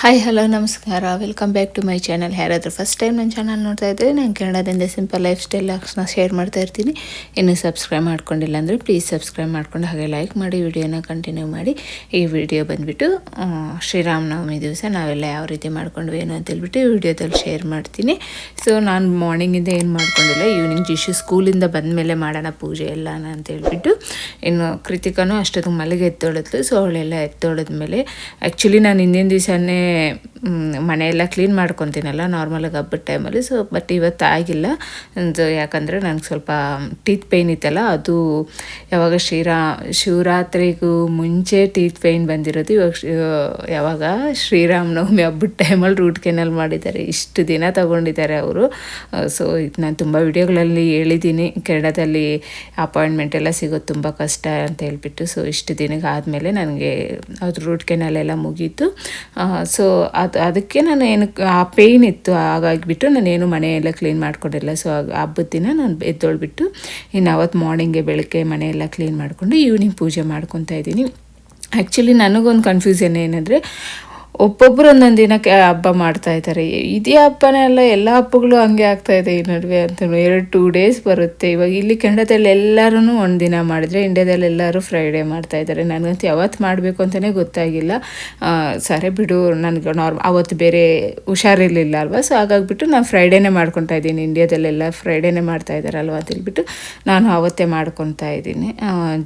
Hi hello ನಮಸ್ಕಾರ, welcome back to my channel. ಯಾರಾದರೂ first time ನನ್ನ ಚಾನಲ್ ನೋಡ್ತಾ ಇದ್ದರೆ ನಾನು ಕನ್ನಡದಿಂದ ಸಿಂಪಲ್ ಲೈಫ್ ಸ್ಟೈಲ್ ಲಾಗ್ಸ್ನ ಶೇರ್ ಮಾಡ್ತಾ ಇರ್ತೀನಿ. ಇನ್ನೂ ಸಬ್ಸ್ಕ್ರೈಬ್ ಮಾಡ್ಕೊಂಡಿಲ್ಲ ಅಂದರೆ ಪ್ಲೀಸ್ ಸಬ್ಸ್ಕ್ರೈಬ್ ಮಾಡ್ಕೊಂಡು ಹಾಗೆ ಲೈಕ್ ಮಾಡಿ, ವಿಡಿಯೋನ ಕಂಟಿನ್ಯೂ ಮಾಡಿ. ಈ ವಿಡಿಯೋ ಬಂದುಬಿಟ್ಟು ಶ್ರೀರಾಮನವಮಿ ದಿವಸ ನಾವೆಲ್ಲ ಯಾವ ರೀತಿ ಮಾಡ್ಕೊಂಡ್ವಿ ಏನು ಅಂತೇಳ್ಬಿಟ್ಟು ಈ ವಿಡಿಯೋದಲ್ಲಿ ಶೇರ್ ಮಾಡ್ತೀನಿ. ಸೊ ನಾನು ಮಾರ್ನಿಂಗಿಂದ ಏನು ಮಾಡ್ಕೊಂಡಿಲ್ಲ, ಈವ್ನಿಂಗ್ ಜಿಶು ಸ್ಕೂಲಿಂದ ಬಂದ ಮೇಲೆ ಮಾಡೋಣ ಪೂಜೆ ಎಲ್ಲನ ಅಂತೇಳ್ಬಿಟ್ಟು. ಇನ್ನು ಕೃತಿಕನೂ ಅಷ್ಟೊತ್ತಿಗೆ ಮಲ್ಲಿಗೆ ಎತ್ತೊಳಿದ್ಲು. ಸೊ ಅವಳೆಲ್ಲ ಎತ್ತೊಳಿದ್ಮೇಲೆ ಆ್ಯಕ್ಚುಲಿ ನಾನು ಹಿಂದಿನ ದಿವಸನೇ ಮನೆಯೆಲ್ಲ ಕ್ಲೀನ್ ಮಾಡ್ಕೊತೀನಲ್ಲ ನಾರ್ಮಲಾಗಿ ಹಬ್ಬದ ಟೈಮಲ್ಲಿ. ಸೊ ಬಟ್ ಇವತ್ತು ಆಗಿಲ್ಲ, ಯಾಕಂದರೆ ನನಗೆ ಸ್ವಲ್ಪ ಟೀತ್ ಪೇಯ್ನ್ ಇತ್ತಲ್ಲ, ಅದು ಯಾವಾಗ ಶಿವರಾತ್ರಿಗೂ ಮುಂಚೆ ಟೀತ್ ಪೇಯ್ನ್ ಬಂದಿರೋದು. ಯಾವಾಗ ಶ್ರೀರಾಮನವಮಿ ಹಬ್ಬದ ಟೈಮಲ್ಲಿ ರೂಟ್ ಕೆನಲ್ ಮಾಡಿದ್ದಾರೆ, ಇಷ್ಟು ದಿನ ತಗೊಂಡಿದ್ದಾರೆ ಅವರು. ಸೊ ಇದು ನಾನು ತುಂಬ ವಿಡಿಯೋಗಳಲ್ಲಿ ಹೇಳಿದ್ದೀನಿ, ಕೆನಡಾದಲ್ಲಿ ಅಪಾಯಿಂಟ್ಮೆಂಟ್ ಎಲ್ಲ ಸಿಗೋದು ತುಂಬ ಕಷ್ಟ ಅಂತ ಹೇಳ್ಬಿಟ್ಟು. ಸೊ ಇಷ್ಟು ದಿನಕ್ಕೆ ಆದಮೇಲೆ ನನಗೆ ಅದು ರೂಟ್ ಕೆನಲ್ ಎಲ್ಲ ಮುಗೀತು. ಸೊ ಅದಕ್ಕೆ ನಾನು ಏನಕ್ಕೆ ಆ ಪೇಯ್ನ್ ಇತ್ತು, ಹಾಗಾಗಿಬಿಟ್ಟು ನಾನೇನು ಮನೆಯೆಲ್ಲ ಕ್ಲೀನ್ ಮಾಡ್ಕೊಂಡಿಲ್ಲ. ಸೊ ಹಬ್ಬದ ದಿನ ನಾನು ಎದ್ದೊಳ್ಬಿಟ್ಟು ಇನ್ನು ಅವತ್ತು ಮಾರ್ನಿಂಗೆ ಬೆಳಗ್ಗೆ ಮನೆಯೆಲ್ಲ ಕ್ಲೀನ್ ಮಾಡಿಕೊಂಡು ಈವ್ನಿಂಗ್ ಪೂಜೆ ಮಾಡ್ಕೊತಾ ಇದ್ದೀನಿ. ಆ್ಯಕ್ಚುಲಿ ನನಗೊಂದು ಕನ್ಫ್ಯೂಷನ್ ಏನಂದರೆ, ಒಬ್ಬೊಬ್ಬರು ಒಂದೊಂದು ದಿನಕ್ಕೆ ಹಬ್ಬ ಮಾಡ್ತಾಯಿದ್ದಾರೆ. ಇದೇ ಹಬ್ಬನೇ ಅಲ್ಲ, ಎಲ್ಲ ಹಬ್ಬಗಳು ಹಂಗೆ ಆಗ್ತಾಯಿದೆ ಈ ನಡುವೆ ಅಂತ. 2 days ಬರುತ್ತೆ. ಇವಾಗ ಇಲ್ಲಿ ಕೆನಡಾದಲ್ಲಿ ಎಲ್ಲರೂ ಒಂದು ದಿನ ಮಾಡಿದ್ರೆ, ಇಂಡಿಯಾದಲ್ಲಿ ಎಲ್ಲರೂ ಫ್ರೈಡೇ ಮಾಡ್ತಾಯಿದ್ದಾರೆ. ನನಗಂತೂ ಯಾವತ್ತು ಮಾಡಬೇಕು ಅಂತಲೇ ಗೊತ್ತಾಗಿಲ್ಲ. ಸರಿ ಬಿಡು, ನನಗೆ ಅವತ್ತು ಬೇರೆ ಹುಷಾರಿರಲಿಲ್ಲ ಅಲ್ವಾ. ಸೊ ಹಾಗಾಗಿಬಿಟ್ಟು ನಾನು ಫ್ರೈಡೇನೇ ಮಾಡ್ಕೊತಾ ಇದ್ದೀನಿ. ಇಂಡಿಯಾದಲ್ಲೆಲ್ಲ ಫ್ರೈಡೇನೇ ಮಾಡ್ತಾಯಿದ್ದಾರಲ್ವ ಅಂತ ಹೇಳ್ಬಿಟ್ಟು ನಾನು ಅವತ್ತೇ ಮಾಡ್ಕೊತಾ ಇದ್ದೀನಿ.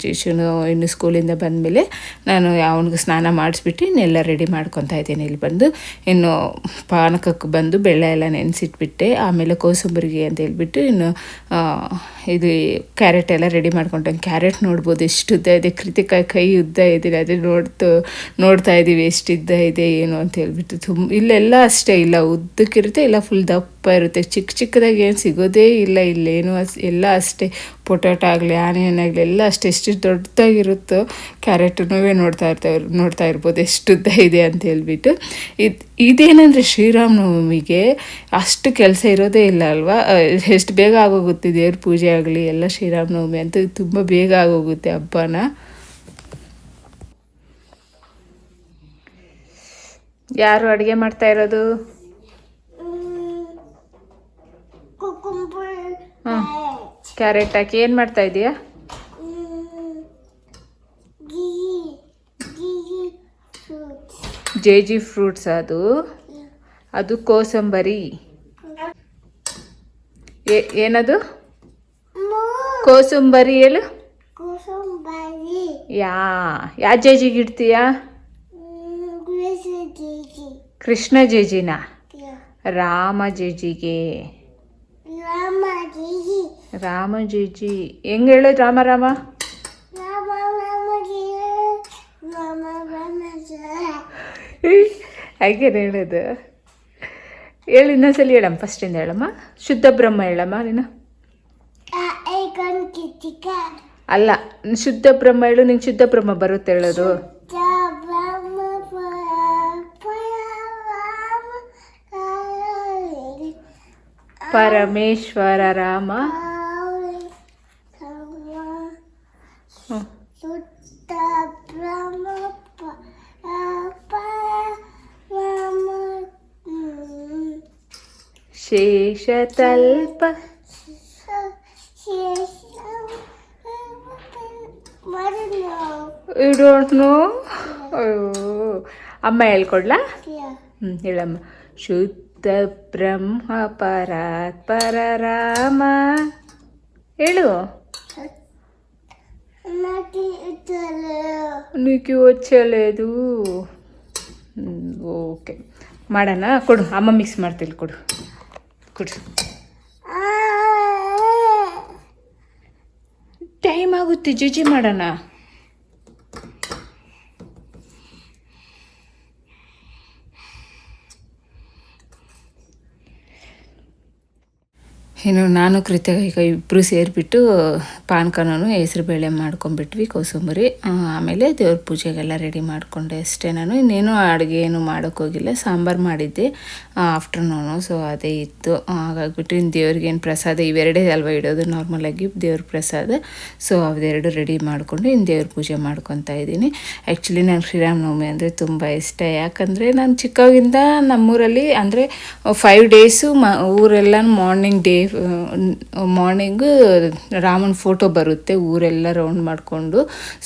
ಜಿಶುನು ಇನ್ನು ಸ್ಕೂಲಿಂದ ಬಂದಮೇಲೆ ನಾನು ಅವನಿಗೆ ಸ್ನಾನ ಮಾಡಿಸ್ಬಿಟ್ಟು ಇನ್ನೆಲ್ಲ ರೆಡಿ ಮಾಡ್ಕೊತಾ ಇದ್ದೀನಿ. ಇಲ್ಲಿ ಬಂದು ಇನ್ನು ಪಾನಕಕ್ಕೆ ಬಂದು ಬೆಲ್ಲ ಎಲ್ಲ ನೆನೆಸಿಟ್ಬಿಟ್ಟೆ. ಆಮೇಲೆ ಕೋಸಂಬರಿಗೆ ಅಂತ ಹೇಳ್ಬಿಟ್ಟು ಇನ್ನು ಇದು ಕ್ಯಾರೆಟ್ ಎಲ್ಲ ರೆಡಿ ಮಾಡ್ಕೊಂಡೆ. ಕ್ಯಾರೆಟ್ ನೋಡ್ಬೋದು ಎಷ್ಟು ಉದ್ದ ಇದೆ, ಕೃತಿಕ ಕೈ ಉದ್ದ ಇದೆ, ಅದೇ ನೋಡ್ತಾ ಇದ್ದೀವಿ ಎಷ್ಟು ಉದ್ದ ಇದೆ ಏನು ಅಂತ ಹೇಳ್ಬಿಟ್ಟು. ಇಲ್ಲೆಲ್ಲ ಅಷ್ಟೇ, ಇಲ್ಲ ಉದ್ದಕ್ಕಿರುತ್ತೆ, ಇಲ್ಲ ಫುಲ್ ದಪ್ಪ ಇರುತ್ತೆ. ಚಿಕ್ಕದಾಗಿ ಏನು ಸಿಗೋದೇ ಇಲ್ಲ ಇಲ್ಲೇನು. ಎಲ್ಲ ಅಷ್ಟೇ, ಪೊಟ್ಯಾಟೊ ಆಗಲಿ ಆನಿಯನ್ ಆಗಲಿ ಎಲ್ಲ ಅಷ್ಟೇ, ಎಷ್ಟು ದೊಡ್ಡದಾಗಿರುತ್ತೋ ಕ್ಯಾರೆಟನ್ನೂ ನೋಡ್ತಾ ಇರ್ಬೋದು ಎಷ್ಟು ಉದ್ದ ಇದೆ ಅಂತ ಹೇಳ್ಬಿಟ್ಟು. ಇದೇನೆಂದರೆ ಶ್ರೀರಾಮನವಮಿಗೆ ಅಷ್ಟು ಕೆಲಸ ಇರೋದೇ ಇಲ್ಲ ಅಲ್ವಾ. ಎಷ್ಟು ಬೇಗ ಆಗೋಗುತ್ತೆ ದೇವ್ರ ಪೂಜೆ ಆಗಲಿ ಎಲ್ಲ. ಶ್ರೀರಾಮನವಮಿ ಅಂತ ತುಂಬ ಬೇಗ ಆಗೋಗುತ್ತೆ ಹಬ್ಬನ. ಯಾರು ಅಡುಗೆ ಮಾಡ್ತಾ ಇರೋದು? ಹಾಂ, ಕ್ಯಾರೆಟ್ ಹಾಕಿ ಏನು ಮಾಡ್ತಾ ಇದೀಯಾ? ಜೇಜಿ ಫ್ರೂಟ್ಸ್ ಅದು ಕೋಸಂಬರಿ. ಏನದು ಕೋಸಂಬರಿ ಹೇಳು. ಯಾ ಜೇಜಿಗೆ ಇಡ್ತೀಯಾ? ಕೃಷ್ಣ ಜೇಜಿನ? ರಾಮ ಜೇಜಿಗೆ. ರಾಮ ಜೇಜಿ ಹೆಂಗೆ ಹೇಳೋದು? ರಾಮ ಹಾಗೇನು ಹೇಳೋದು? ಹೇಳಿ ಇನ್ನೊಂದ್ಸಲಿ ಹೇಳಮ್ಮ, ಫಸ್ಟಿಂದ ಹೇಳಮ್ಮ. ಶುದ್ಧ ಬ್ರಹ್ಮ ಹೇಳಮ್ಮ ನೀನು. ಅಲ್ಲ, ಶುದ್ಧ ಬ್ರಹ್ಮ ಹೇಳು. ನಿಂಗೆ ಶುದ್ಧ ಬ್ರಹ್ಮ ಬರುತ್ತೆ ಹೇಳೋದು? ಪರಮೇಶ್ವರ ರಾಮ. ಶೇಷತಲ್ಪ. You don't know? ಅಮ್ಮ ಹೇಳ್ಕೊಡ್ಲಾ? ಹೇಳಮ್ಮ. ಶುದ್ಧ ಬ್ರಹ್ಮ ಪರಾತ್ಪರ ರಾಮ ಹೇಳು. నీకు వచ్చలేదు. ಓಕೆ, ಮಾಡೋಣ. ಕೊಡು, ಅಮ್ಮ ಮಿಕ್ಸ್ ಮಾಡ್ತಿಲ್ಲ. ಕೊಡು. ಟೈಮ್ ಆಗುತ್ತೆ, ಜಜ್ಜಿ ಮಾಡೋಣ. ಇನ್ನು ನಾನು ಕೃತಿಕ ಈಗ ಇಬ್ಬರು ಸೇರಿಬಿಟ್ಟು ಪಾನಕನೂ ಹೆಸರು ಬೇಳೆ ಮಾಡ್ಕೊಂಬಿಟ್ವಿ, ಕೋಸಂಬರಿ. ಆಮೇಲೆ ದೇವ್ರ ಪೂಜೆಗೆಲ್ಲ ರೆಡಿ ಮಾಡಿಕೊಂಡೆ ಅಷ್ಟೇ. ನಾನು ಇನ್ನೇನು ಅಡುಗೆ ಏನು ಮಾಡೋಕ್ಕೋಗಿಲ್ಲ, ಸಾಂಬಾರು ಮಾಡಿದ್ದೆ ಆಫ್ಟರ್ನೂನು. ಸೊ ಅದೇ ಇತ್ತು. ಹಾಗಾಗ್ಬಿಟ್ಟು ಇನ್ನು ದೇವ್ರಿಗೇನು ಪ್ರಸಾದ ಇವೆರಡೇ ಅಲ್ವಾ ಇಡೋದು ನಾರ್ಮಲಾಗಿ ದೇವ್ರ ಪ್ರಸಾದ. ಸೊ ಅವೆರಡು ರೆಡಿ ಮಾಡಿಕೊಂಡು ಇನ್ನು ದೇವ್ರ ಪೂಜೆ ಮಾಡ್ಕೊತಾ ಇದ್ದೀನಿ. ಆ್ಯಕ್ಚುಲಿ ನಾನು ಶ್ರೀರಾಮನವಮಿ ಅಂದರೆ ತುಂಬ ಇಷ್ಟ. ಯಾಕಂದರೆ ನಾನು ಚಿಕ್ಕವಾಗಿಂದ ನಮ್ಮೂರಲ್ಲಿ ಅಂದರೆ 5 ಡೇಸು ಊರೆಲ್ಲ ಮಾರ್ನಿಂಗು ರಾಮನ ಫೋಟೋ ಬರುತ್ತೆ, ಊರೆಲ್ಲ ರೌಂಡ್ ಮಾಡಿಕೊಂಡು.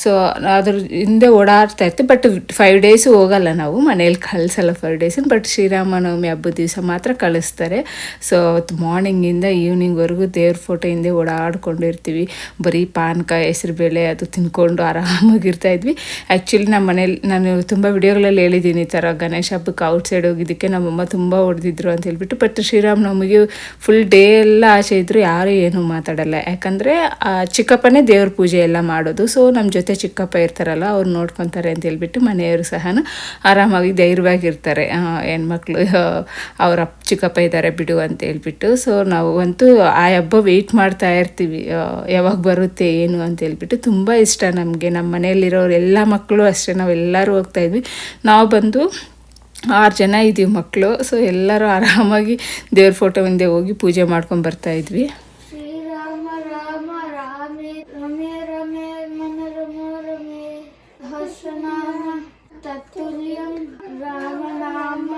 ಸೊ ಅದ್ರ ಹಿಂದೆ ಓಡಾಡ್ತಾ ಇರ್ತೀವಿ. ಬಟ್ 5 ಡೇಸು ಹೋಗಲ್ಲ, ನಾವು ಮನೇಲಿ ಕಳಿಸಲ್ಲ 5 ಡೇಸು. ಬಟ್ ಶ್ರೀರಾಮನವಮಿ ಹಬ್ಬದ ದಿವಸ ಮಾತ್ರ ಕಳಿಸ್ತಾರೆ. ಸೊ ಅವತ್ತು ಮಾರ್ನಿಂಗಿಂದ ಈವ್ನಿಂಗ್ವರೆಗೂ ದೇವ್ರ ಫೋಟೋ ಹಿಂದೆ ಓಡಾಡ್ಕೊಂಡಿರ್ತೀವಿ. ಬರೀ ಪಾನಕ, ಹೆಸರುಬೇಳೆ ಅದು ತಿನ್ಕೊಂಡು ಆರಾಮಾಗಿರ್ತಾಯಿದ್ವಿ. ಆ್ಯಕ್ಚುಲಿ ನಮ್ಮ ಮನೇಲಿ ನಾನು ತುಂಬ ವಿಡಿಯೋಗಳಲ್ಲಿ ಹೇಳಿದ್ದೀನಿ ಈ ಥರ ಗಣೇಶ ಹಬ್ಬಕ್ಕೆ ಔಟ್ಸೈಡ್ ಹೋಗಿದ್ದಕ್ಕೆ ನಮ್ಮಮ್ಮ ತುಂಬ ಹೊಡೆದಿದ್ರು ಅಂತ ಹೇಳ್ಬಿಟ್ಟು. ಬಟ್ ಶ್ರೀರಾಮನವಮಿಗೆ ಫುಲ್ ಡೇ ಎಲ್ಲ ಆಚೆ ಇದ್ದರು ಯಾರೂ ಏನೂ ಮಾತಾಡಲ್ಲ. ಯಾಕಂದರೆ ಚಿಕ್ಕಪ್ಪನೇ ದೇವ್ರ ಪೂಜೆ ಎಲ್ಲ ಮಾಡೋದು. ಸೊ ನಮ್ಮ ಜೊತೆ ಚಿಕ್ಕಪ್ಪ ಇರ್ತಾರಲ್ಲ, ಅವ್ರು ನೋಡ್ಕೊತಾರೆ ಅಂತ ಹೇಳ್ಬಿಟ್ಟು ಮನೆಯವರು ಸಹ ಆರಾಮಾಗಿ ಧೈರ್ಯವಾಗಿರ್ತಾರೆ. ಹೆಣ್ಮಕ್ಳು ಅವ್ರ ಚಿಕ್ಕಪ್ಪ ಇದ್ದಾರೆ ಬಿಡು ಅಂತ ಹೇಳ್ಬಿಟ್ಟು. ಸೊ ನಾವು ಅಂತೂ ಆ ಹಬ್ಬ ವೆಯ್ಟ್ ಮಾಡ್ತಾ ಇರ್ತೀವಿ, ಯಾವಾಗ ಬರುತ್ತೆ ಏನು ಅಂತ ಹೇಳ್ಬಿಟ್ಟು. ತುಂಬ ಇಷ್ಟ ನಮಗೆ. ನಮ್ಮ ಮನೆಯಲ್ಲಿರೋರು ಎಲ್ಲ ಮಕ್ಕಳು ಅಷ್ಟೇ, ನಾವೆಲ್ಲರೂ ಹೋಗ್ತಾಯಿದ್ವಿ. ನಾವು ಬಂದು 6 ಜನ ಇದ್ದೀವಿ ಮಕ್ಕಳು. ಸೊ ಎಲ್ಲರೂ ಆರಾಮಾಗಿ ದೇವ್ರ ಫೋಟೋ ಹಿಂದೆ ಹೋಗಿ ಪೂಜೆ ಮಾಡ್ಕೊಂಡು ಬರ್ತಾಯಿದ್ವಿ. ಶ್ರೀರಾಮ ರಾಮ ರಾಮೇ ರಮೇ ರಮೇ ಮನೋರಮ ರಮೇ ಹರ್ಷನಾಮ ತತ್ತುಲ್ಯಂ ರಾಮನಾಮ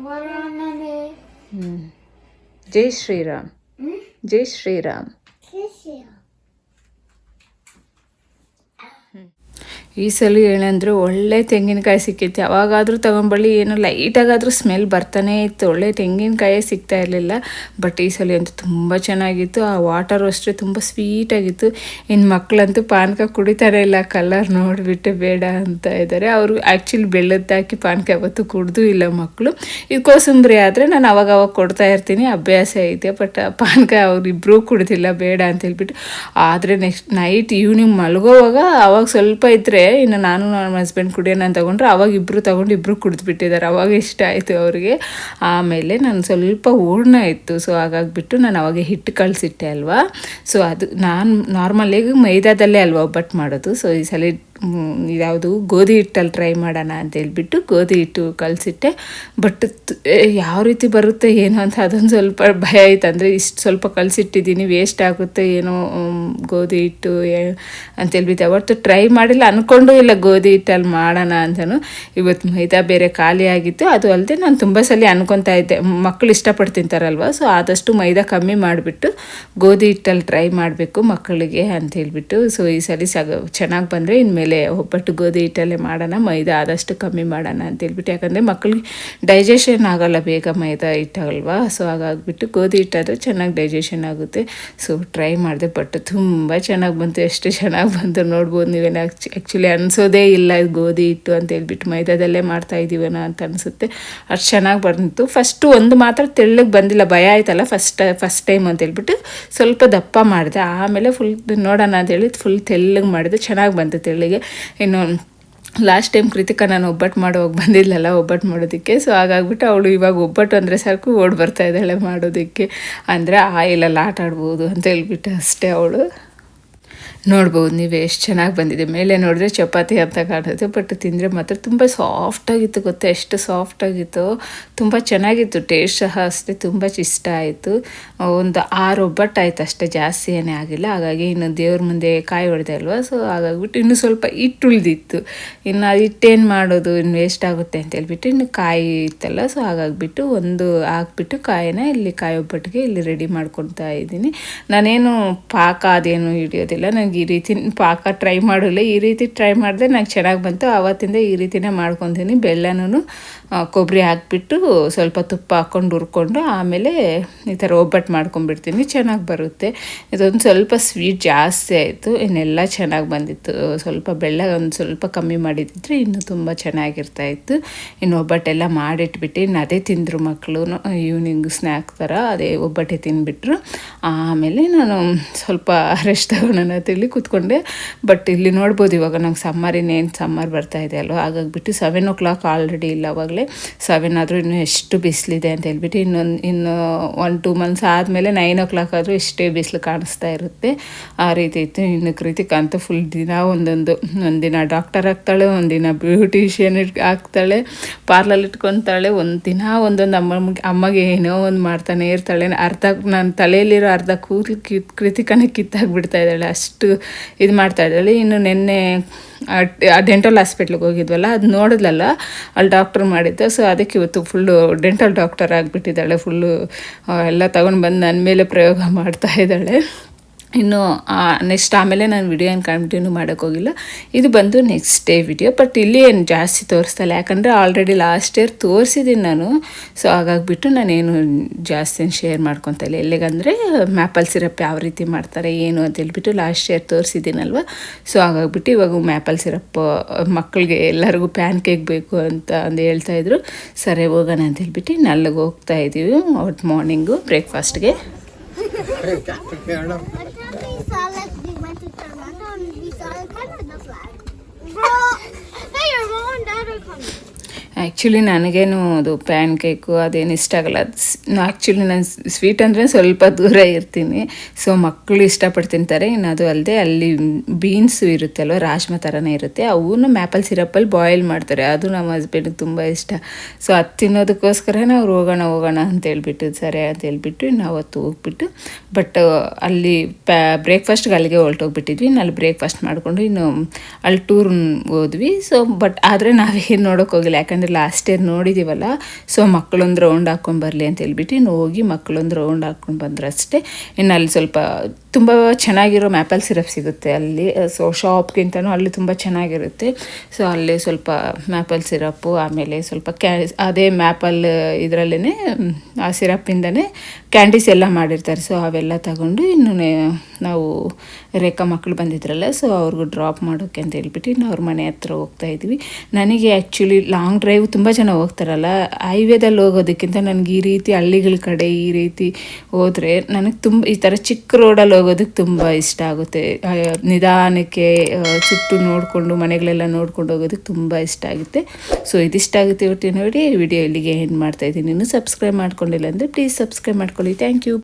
ವರಾನನೆ. ಜೈ ಶ್ರೀರಾಮ್, ಜೈ ಶ್ರೀರಾಮ್. ಈ ಸಲ ಏನಂದರೆ ಒಳ್ಳೆ ತೆಂಗಿನಕಾಯಿ ಸಿಕ್ಕಿತ್ತು. ಯಾವಾಗಾದರೂ ತೊಗೊಂಬಳ್ಳಿ ಏನೋ ಲೈಟಾಗಾದರೂ ಸ್ಮೆಲ್ ಬರ್ತಾನೆ ಇತ್ತು. ಒಳ್ಳೆ ತೆಂಗಿನಕಾಯೇ ಸಿಗ್ತಾ ಇರಲಿಲ್ಲ. ಬಟ್ ಈ ಸಲ ಅಂತೂ ತುಂಬ ಚೆನ್ನಾಗಿತ್ತು. ಆ ವಾಟರು ಅಷ್ಟೇ ತುಂಬ ಸ್ವೀಟಾಗಿತ್ತು. ಇನ್ನು ಮಕ್ಕಳಂತೂ ಪಾನಕ ಕುಡಿತಾನೆ ಇಲ್ಲ, ಕಲರ್ ನೋಡಿಬಿಟ್ಟು ಬೇಡ ಅಂತ ಇದ್ದಾರೆ. ಅವರು ಆ್ಯಕ್ಚುಲಿ ಬೆಲ್ಲದ್ದು ಹಾಕಿ ಪಾನಕ ಯಾವತ್ತೂ ಕುಡ್ದು ಇಲ್ಲ ಮಕ್ಕಳು. ಇದು ಕೋಸಂಬರಿ ಆದರೆ ನಾನು ಅವಾಗ ಕೊಡ್ತಾ ಇರ್ತೀನಿ, ಅಭ್ಯಾಸ ಐತೆ. ಬಟ್ ಪಾನಕ ಅವರಿಬ್ಬರೂ ಕುಡ್ದಿಲ್ಲ, ಬೇಡ ಅಂತ ಹೇಳ್ಬಿಟ್ಟು. ಆದರೆ ನೆಕ್ಸ್ಟ್ ನೈಟ್ ಈವ್ನಿಂಗ್ ಮಲಗೋವಾಗ ಅವಾಗ ಸ್ವಲ್ಪ ಇದ್ದರೆ, ಇನ್ನು ನಾನು ನಮ್ಮ ಹಸ್ಬೆಂಡ್ ಕುಡಿಯೋಣ ತಗೊಂಡ್ರೆ ಅವಾಗ ಇಬ್ಬರು ಕುಡಿದ್ಬಿಟ್ಟಿದ್ದಾರೆ. ಅವಾಗ ಇಷ್ಟ ಆಯಿತು ಅವ್ರಿಗೆ. ಆಮೇಲೆ ನಾನು ಸ್ವಲ್ಪ ಹೂರ್ಣ ಇತ್ತು. ಸೊ ಹಾಗಾಗಿಬಿಟ್ಟು ನಾನು ಅವಾಗ ಹಿಟ್ಟು ಕಳಿಸಿಟ್ಟೆ ಅಲ್ವಾ. ಸೊ ಅದು ನಾನು ನಾರ್ಮಲಾಗಿ ಮೈದಾದಲ್ಲೇ ಅಲ್ವಾ ಒಬ್ಬಟ್ಟು ಮಾಡೋದು. ಸೊ ಈ ಸಲ ಯಾವುದು ಗೋಧಿ ಹಿಟ್ಟಲ್ಲಿ ಟ್ರೈ ಮಾಡೋಣ ಅಂತ ಹೇಳ್ಬಿಟ್ಟು ಗೋಧಿ ಹಿಟ್ಟು ಕಲಿಸಿಟ್ಟೆ. ಬಟ್ ಯಾವ ರೀತಿ ಬರುತ್ತೆ ಏನೋ ಅಂತ ಅದೊಂದು ಸ್ವಲ್ಪ ಭಯ ಆಯ್ತು. ಅಂದರೆ ಇಷ್ಟು ಸ್ವಲ್ಪ ಕಲಿಸಿಟ್ಟಿದ್ದೀನಿ, ವೇಸ್ಟ್ ಆಗುತ್ತೆ ಏನೋ ಗೋಧಿ ಹಿಟ್ಟು ಅಂತೇಳ್ಬಿಟ್ಟು ಯಾವತ್ತು ಟ್ರೈ ಮಾಡಿಲ್ಲ, ಅಂದ್ಕೊಂಡು ಇಲ್ಲ ಗೋಧಿ ಹಿಟ್ಟಲ್ಲಿ ಮಾಡೋಣ ಅಂತಲೂ. ಇವತ್ತು ಮೈದಾ ಬೇರೆ ಖಾಲಿ ಆಗಿತ್ತು. ಅದು ಅಲ್ಲದೆ ನಾನು ತುಂಬ ಸಲ ಅನ್ಕೊತಾ ಇದ್ದೆ, ಮಕ್ಕಳು ಇಷ್ಟಪಟ್ಟು ತಿಂತಾರಲ್ವ. ಸೊ ಆದಷ್ಟು ಮೈದಾ ಕಮ್ಮಿ ಮಾಡಿಬಿಟ್ಟು ಗೋಧಿ ಹಿಟ್ಟಲ್ಲಿ ಟ್ರೈ ಮಾಡಬೇಕು ಮಕ್ಕಳಿಗೆ ಅಂತ ಹೇಳ್ಬಿಟ್ಟು. ಸೊ ಈ ಸಲ ಚೆನ್ನಾಗಿ ಬಂದರೆ ಇನ್ಮೇಲೆ ಒಬ್ಬಟ್ಟು ಗೋಧಿ ಹಿಟ್ಟಲ್ಲೇ ಮಾಡೋಣ, ಮೈದಾ ಆದಷ್ಟು ಕಮ್ಮಿ ಮಾಡೋಣ ಅಂತ ಹೇಳ್ಬಿಟ್ಟು. ಯಾಕಂದರೆ ಮಕ್ಕಳಿಗೆ ಡೈಜೆಷನ್ ಆಗೋಲ್ಲ ಬೇಗ ಮೈದಾ ಹಿಟ್ಟಾಗಲ್ವಾ. ಸೊ ಹಾಗಾಗಿಬಿಟ್ಟು ಗೋಧಿ ಹಿಟ್ಟಾದರೆ ಚೆನ್ನಾಗಿ ಡೈಜೆಷನ್ ಆಗುತ್ತೆ. ಸೊ ಟ್ರೈ ಮಾಡಿದೆ, ಬಟ್ ತುಂಬ ಚೆನ್ನಾಗಿ ಬಂತು. ಎಷ್ಟು ಚೆನ್ನಾಗಿ ಬಂತು ನೋಡ್ಬೋದು ನೀವೇನು. ಆ್ಯಕ್ಚುಲಿ ಅನಿಸೋದೇ ಇಲ್ಲ ಗೋಧಿ ಹಿಟ್ಟು ಅಂತ ಹೇಳ್ಬಿಟ್ಟು ಮೈದಾದಲ್ಲೇ ಮಾಡ್ತಾಯಿದ್ದೀವನ ಅಂತ ಅನಿಸುತ್ತೆ. ಅಷ್ಟು ಚೆನ್ನಾಗಿ ಬಂತು. ಫಸ್ಟು ಒಂದು ಮಾತ್ರ ತೆಳ್ಳಗೆ ಬಂದಿಲ್ಲ, ಭಯ ಆಯ್ತಲ್ಲ ಫಸ್ಟ್ ಟೈಮ್ ಅಂತ ಹೇಳ್ಬಿಟ್ಟು ಸ್ವಲ್ಪ ದಪ್ಪ ಮಾಡಿದೆ. ಆಮೇಲೆ ಫುಲ್ ನೋಡೋಣ ಅಂತೇಳಿ ಫುಲ್ ತೆಳ್ಳಗೆ ಮಾಡಿದೆ, ಚೆನ್ನಾಗಿ ಬಂತು ತೆಳ್ಳಗೆ. ಇನ್ನು ಲಾಸ್ಟ್ ಟೈಮ್ ಕೃತಿಕಾ ನಾನು ಒಬ್ಬಟ್ಟು ಮಾಡೋವಾಗ ಬಂದಿಲ್ಲಲ್ಲ ಒಬ್ಬಟ್ಟು ಮಾಡೋದಕ್ಕೆ. ಸೊ ಹಾಗಾಗ್ಬಿಟ್ಟು ಅವಳು ಇವಾಗ ಒಬ್ಬಟ್ಟು ಅಂದರೆ ಸಾಕು ಓಡಿ ಬರ್ತಾ ಇದ್ದಾಳೆ ಮಾಡೋದಕ್ಕೆ. ಅಂದರೆ ಆಯಿಲಲ್ಲಿ ಆಟ ಆಡ್ಬೋದು ಅಂತ ಹೇಳ್ಬಿಟ್ಟು ಅಷ್ಟೇ. ಅವಳು ನೋಡ್ಬೋದು ನೀವು ಎಷ್ಟು ಚೆನ್ನಾಗಿ ಬಂದಿದೆ. ಮೇಲೆ ನೋಡಿದ್ರೆ ಚಪಾತಿ ಅಂತ ಕಾಣುತ್ತೆ, ಬಟ್ ತಿಂದರೆ ಮಾತ್ರ ತುಂಬ ಸಾಫ್ಟಾಗಿತ್ತು. ಗೊತ್ತಾ ಎಷ್ಟು ಸಾಫ್ಟಾಗಿತ್ತು, ತುಂಬ ಚೆನ್ನಾಗಿತ್ತು. ಟೇಸ್ಟ್ ಸಹ ಅಷ್ಟೇ ತುಂಬ ಇಷ್ಟ ಆಯಿತು. ಒಂದು 6 ಒಬ್ಬಟ್ಟು ಆಯ್ತು ಅಷ್ಟೇ, ಜಾಸ್ತಿ ಏನೇ ಆಗಿಲ್ಲ. ಹಾಗಾಗಿ ಇನ್ನು ದೇವ್ರ ಮುಂದೆ ಕಾಯಿ ಹೊಡೆದೆ ಅಲ್ವಾ. ಸೊ ಹಾಗಾಗ್ಬಿಟ್ಟು ಇನ್ನೂ ಸ್ವಲ್ಪ ಹಿಟ್ಟು ಉಳಿದಿತ್ತು. ಇನ್ನು ಅದು ಹಿಟ್ಟೇನು ಮಾಡೋದು, ಇನ್ನು ವೇಸ್ಟ್ ಆಗುತ್ತೆ ಅಂತ ಹೇಳ್ಬಿಟ್ಟು ಇನ್ನು ಕಾಯಿ ಇತ್ತಲ್ಲ. ಸೊ ಹಾಗಾಗಿಬಿಟ್ಟು ಒಂದು ಹಾಕ್ಬಿಟ್ಟು ಕಾಯಿನ ಇಲ್ಲಿ ಕಾಯಿ ಒಬ್ಬಟ್ಟಿಗೆ ಇಲ್ಲಿ ರೆಡಿ ಮಾಡ್ಕೊತಾ ಇದ್ದೀನಿ. ನಾನೇನು ಪಾಕ ಅದೇನು ಹಿಡಿಯೋದಿಲ್ಲ, ನನಗೆ ಈ ರೀತಿ ಪಾಕ ಟ್ರೈ ಮಾಡಿಲ್ಲ. ಈ ರೀತಿ ಟ್ರೈ ಮಾಡಿದೆ, ನಂಗೆ ಚೆನ್ನಾಗಿ ಬಂತು. ಆವತ್ತಿಂದ ಈ ರೀತಿನೇ ಮಾಡ್ಕೊತೀನಿ. ಬೆಲ್ಲನೂ ಕೊಬ್ಬರಿ ಹಾಕ್ಬಿಟ್ಟು ಸ್ವಲ್ಪ ತುಪ್ಪ ಹಾಕ್ಕೊಂಡು ಹುರ್ಕೊಂಡು ಆಮೇಲೆ ಈ ಥರ ಒಬ್ಬಟ್ಟು ಮಾಡ್ಕೊಂಡ್ಬಿಡ್ತೀನಿ, ಚೆನ್ನಾಗಿ ಬರುತ್ತೆ. ಇದೊಂದು ಸ್ವಲ್ಪ ಸ್ವೀಟ್ ಜಾಸ್ತಿ ಆಯಿತು, ಇನ್ನೆಲ್ಲ ಚೆನ್ನಾಗಿ ಬಂದಿತ್ತು. ಸ್ವಲ್ಪ ಬೆಲ್ಲ ಒಂದು ಸ್ವಲ್ಪ ಕಮ್ಮಿ ಮಾಡಿದ್ದಿದ್ರೆ ಇನ್ನೂ ತುಂಬ ಚೆನ್ನಾಗಿರ್ತಾಯಿತ್ತು. ಇನ್ನು ಒಬ್ಬಟ್ಟೆಲ್ಲ ಮಾಡಿಟ್ಬಿಟ್ಟು ಇನ್ನು ಅದೇ ತಿಂದರು ಮಕ್ಕಳು. ಈವ್ನಿಂಗ್ ಸ್ನ್ಯಾಕ್ ಥರ ಅದೇ ಒಬ್ಬಟ್ಟೆ ತಿಂದುಬಿಟ್ರು. ಆಮೇಲೆ ನಾನು ಸ್ವಲ್ಪ ರೆಸ್ಟ್ ತಗೊಳ್ಳೋಣ ಅಂತೇಳಿ ಕೂತ್ಕೊಂಡೆ. ಬಟ್ ಇಲ್ಲಿ ನೋಡ್ಬೋದು ಇವಾಗ ನಂಗೆ ಇನ್ನೇನು ಸಮ್ಮರ್ ಬರ್ತಾಯಿದೆ ಅಲ್ವ. ಹಾಗಾಗಿಬಿಟ್ಟು 7 o'clock ಆಲ್ರೆಡಿ ಇಲ್ಲ. ಅವಾಗಲೇ ಇದ್ದಾಳೆ. ಸೊ ಅವೇನಾದರೂ ಇನ್ನೂ ಎಷ್ಟು ಬಿಸಿಲಿದೆ ಅಂತ ಹೇಳ್ಬಿಟ್ಟು ಇನ್ನು 1-2 ಮಂತ್ಸ್ ಆದಮೇಲೆ 9 o'clock ಆದರೂ ಎಷ್ಟೇ ಬಿಸಿಲು ಕಾಣಿಸ್ತಾ ಇರುತ್ತೆ, ಆ ರೀತಿ ಇತ್ತು. ಇನ್ನು ಕೃತಿಕ ಅಂತೂ ಫುಲ್ ದಿನ ಒಂದಿನ ಡಾಕ್ಟರ್ ಆಗ್ತಾಳೆ, ಒಂದಿನ ಬ್ಯೂಟಿಷಿಯನ್ ಆಗ್ತಾಳೆ, ಪಾರ್ಲರ್ ಇಟ್ಕೊತಾಳೆ, ಒಂದಿನ ಒಂದೊಂದು ಅಮ್ಮಗೆ ಏನೋ ಒಂದು ಮಾಡ್ತಾನೆ ಇರ್ತಾಳೆ. ನನ್ನ ತಲೆಯಲ್ಲಿರೋ ಅರ್ಧ ಕೂದಲು ಕೃತಿಕನೇ ಕಿತ್ತಾಗ್ಬಿಡ್ತಾ ಇದ್ದಾಳೆ, ಅಷ್ಟು ಇದು ಮಾಡ್ತಾ ಇದ್ದಾಳೆ. ಇನ್ನು ನಿನ್ನೆ ಡೆಂಟಲ್ ಹಾಸ್ಪಿಟ್ಲಿಗೆ ಹೋಗಿದ್ವಲ್ಲ, ಅದು ನೋಡಿದ್ಲಲ್ಲ ಅಲ್ಲಿ ಡಾಕ್ಟ್ರ್ ಮಾಡಿದ್ದೆ. ಸೊ ಅದಕ್ಕೆ ಇವತ್ತು ಫುಲ್ಲು ಡೆಂಟಲ್ ಡಾಕ್ಟರ್ ಆಗಿಬಿಟ್ಟಿದ್ದಾಳೆ. ಫುಲ್ಲು ಎಲ್ಲ ತೊಗೊಂಡು ಬಂದು ನನ್ನ ಮೇಲೆ ಪ್ರಯೋಗ ಮಾಡ್ತಾ ಇದ್ದಾಳೆ. ಇನ್ನು ನೆಕ್ಸ್ಟ್ ಆಮೇಲೆ ನಾನು ವಿಡಿಯೋ ಏನು ಕಂಟಿನ್ಯೂ ಮಾಡೋಕ್ಕೋಗಿಲ್ಲ. ಇದು ಬಂದು ನೆಕ್ಸ್ಟ್ ಡೇ ವಿಡಿಯೋ. ಬಟ್ ಇಲ್ಲಿ ಏನು ಜಾಸ್ತಿ ತೋರಿಸ್ತಲ್ಲ, ಯಾಕಂದರೆ ಆಲ್ರೆಡಿ ಲಾಸ್ಟ್ ಇಯರ್ ತೋರಿಸಿದ್ದೀನಿ ನಾನು. ಸೊ ಹಾಗಾಗಿಬಿಟ್ಟು ನಾನೇನು ಜಾಸ್ತಿ ಶೇರ್ ಮಾಡ್ಕೊತಾ ಇಲ್ಲ. ಎಲ್ಲಿಗಂದರೆ ಮ್ಯಾಪಲ್ ಸಿರಪ್ ಯಾವ ರೀತಿ ಮಾಡ್ತಾರೆ ಏನು ಅಂತ ಹೇಳ್ಬಿಟ್ಟು ಲಾಸ್ಟ್ ಇಯರ್ ತೋರಿಸಿದ್ದೀನಲ್ವ. ಸೊ ಹಾಗಾಗಿಬಿಟ್ಟು ಇವಾಗ ಮ್ಯಾಪಲ್ ಸಿರಪ್ ಮಕ್ಕಳಿಗೆ ಎಲ್ಲರಿಗೂ ಪ್ಯಾನ್ ಕೇಕ್ ಬೇಕು ಅಂತ ಹೇಳ್ತಾಯಿದ್ರು. ಸರಿ ಹೋಗೋಣ ಅಂತ ಹೇಳ್ಬಿಟ್ಟು ನಲ್ಲಿಗೆ ಹೋಗ್ತಾ ಇದ್ದೀವಿ ಅವತ್ತು morning ಬ್ರೇಕ್ಫಾಸ್ಟ್ಗೆ. We went to Toronto and we saw Canada flag. Bro, hey, your mom and dad are coming. Actually ನನಗೇನು ಅದು ಪ್ಯಾನ್ ಕೇಕು ಅದೇನು ಇಷ್ಟ ಆಗಲ್ಲ. ಆ್ಯಕ್ಚುಲಿ ನಾನು ಸ್ವೀಟ್ ಅಂದರೆ ಸ್ವಲ್ಪ ದೂರ ಇರ್ತೀನಿ. ಸೊ ಮಕ್ಕಳು ಇಷ್ಟಪಟ್ಟು ತಿಂತಾರೆ. ಇನ್ನು ಅದು ಅಲ್ಲದೆ ಅಲ್ಲಿ ಬೀನ್ಸು ಇರುತ್ತೆ ಅಲ್ವ, ರಾಜ್ಮಾ ಥರನೇ ಇರುತ್ತೆ, ಅವನ್ನ ಮ್ಯಾಪಲ್ ಸಿರಪ್ಪಲ್ಲಿ ಬಾಯ್ಲ್ ಮಾಡ್ತಾರೆ. ಅದು ನಮ್ಮ ಹಸ್ಬೆಂಡಿಗೆ ತುಂಬ ಇಷ್ಟ. ಸೊ ಅದು ತಿನ್ನೋದಕ್ಕೋಸ್ಕರ ನಾವು ಹೋಗೋಣ ಅಂತ ಹೇಳ್ಬಿಟ್ಟು ಸರಿ ಅಂತ ಹೇಳ್ಬಿಟ್ಟು ಇನ್ನು ಅವತ್ತು ಹೋಗ್ಬಿಟ್ಟು ಬಟ್ ಅಲ್ಲಿ ಬ್ರೇಕ್ಫಾಸ್ಟ್ಗೆ ಅಲ್ಲಿಗೆ ಹೊರಟೋಗ್ಬಿಟ್ಟಿದ್ವಿ. ಇನ್ನು ಅಲ್ಲಿ ಬ್ರೇಕ್ಫಾಸ್ಟ್ ಮಾಡಿಕೊಂಡು ಇನ್ನು ಅಲ್ಲಿ ಟೂರ್ ಹೋದ್ವಿ. ಸೊ ಬಟ್ ಆದರೆ ನಾವೇನು ನೋಡೋಕೆ ಹೋಗಿಲ್ಲ, ಯಾಕಂದರೆ ಲಾಸ್ಟ್ ಇಯರ್ ನೋಡಿದ್ದೀವಲ್ಲ. ಸೊ ಮಕ್ಕಳೊಂದು ರೌಂಡ್ ಹಾಕ್ಕೊಂಡು ಬರಲಿ ಅಂತ ಹೇಳ್ಬಿಟ್ಟು ಇನ್ನು ಹೋಗಿ ಮಕ್ಕಳೊಂದು ರೌಂಡ್ ಹಾಕ್ಕೊಂಡು ಬಂದ್ರೆ ಅಷ್ಟೇ. ಇನ್ನು ಅಲ್ಲಿ ಸ್ವಲ್ಪ ತುಂಬ ಚೆನ್ನಾಗಿರೋ ಮ್ಯಾಪಲ್ ಸಿರಪ್ ಸಿಗುತ್ತೆ ಅಲ್ಲಿ. ಸೊ ಶಾಪ್ಗಿಂತನೂ ಅಲ್ಲಿ ತುಂಬ ಚೆನ್ನಾಗಿರುತ್ತೆ. ಸೊ ಅಲ್ಲಿ ಸ್ವಲ್ಪ ಮ್ಯಾಪಲ್ ಸಿರಪ್ಪು, ಆಮೇಲೆ ಸ್ವಲ್ಪ ಅದೇ ಮ್ಯಾಪಲ್ ಇದರಲ್ಲೇ ಆ ಸಿರಪ್ಪಿಂದನೇ ಕ್ಯಾಂಡೀಸ್ ಎಲ್ಲ ಮಾಡಿರ್ತಾರೆ. ಸೊ ಅವೆಲ್ಲ ತಗೊಂಡು ಇನ್ನು ನಾವು ರೇಖಾ ಮಕ್ಕಳು ಬಂದಿದ್ರಲ್ಲ, ಸೊ ಅವ್ರಿಗೂ ಡ್ರಾಪ್ ಮಾಡೋಕ್ಕೆ ಅಂತ ಹೇಳ್ಬಿಟ್ಟು ಇನ್ನು ಅವ್ರ ಮನೆ ಹತ್ರ ಹೋಗ್ತಾ ಇದ್ವಿ. ನನಗೆ ಆ್ಯಕ್ಚುಲಿ ಲಾಂಗ್ ಡ್ರೈವ್ ತುಂಬ ಜನ ಹೋಗ್ತಾರಲ್ಲ, ಹೈವೇದಲ್ಲಿ ಹೋಗೋದಕ್ಕಿಂತ ನನಗೆ ಈ ರೀತಿ ಹಳ್ಳಿಗಳ ಕಡೆ ಈ ರೀತಿ ಹೋದರೆ ನನಗೆ ತುಂಬ ಈ ಥರ ಚಿಕ್ಕ ರೋಡಲ್ಲಿ ಹೋಗೋದಕ್ಕೆ ತುಂಬ ಇಷ್ಟ ಆಗುತ್ತೆ. ನಿಧಾನಕ್ಕೆ ಸುತ್ತು ನೋಡಿಕೊಂಡು ಮನೆಗಳೆಲ್ಲ ನೋಡ್ಕೊಂಡು ಹೋಗೋದಕ್ಕೆ ತುಂಬ ಇಷ್ಟ ಆಗುತ್ತೆ. ಸೊ ಇದಿಷ್ಟ ಆಗುತ್ತೆ ಇವತ್ತು ನೋಡಿ ವಿಡಿಯೋ ಇಲ್ಲಿಗೆ ಎಂಡ್ ಮಾಡ್ತಾಯಿದ್ದೀನಿ. ಇನ್ನೂ ಸಬ್ಸ್ಕ್ರೈಬ್ ಮಾಡ್ಕೊಂಡಿಲ್ಲ ಅಂದರೆ ಪ್ಲೀಸ್ ಸಬ್ಸ್ಕ್ರೈಬ್ ಮಾಡ್ಕೊಳ್ಳಿ. Thank you.